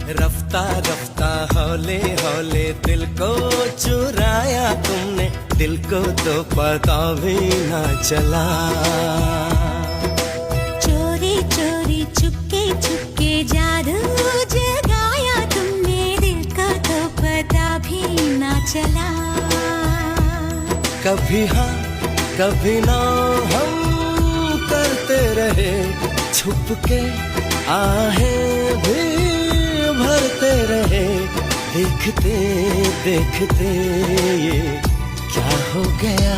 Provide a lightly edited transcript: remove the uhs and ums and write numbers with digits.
रफ्ता रफ्ता हौले हौले दिल को चुराया तुमने, दिल को तो पता भी ना चला। चोरी चोरी चुपके चुपके जादू जगाया तुमने, दिल को तो पता भी ना चला। कभी हाँ कभी ना हम करते रहे छुप के, आहें भी भरते रहे, देखते देखते ये क्या हो गया।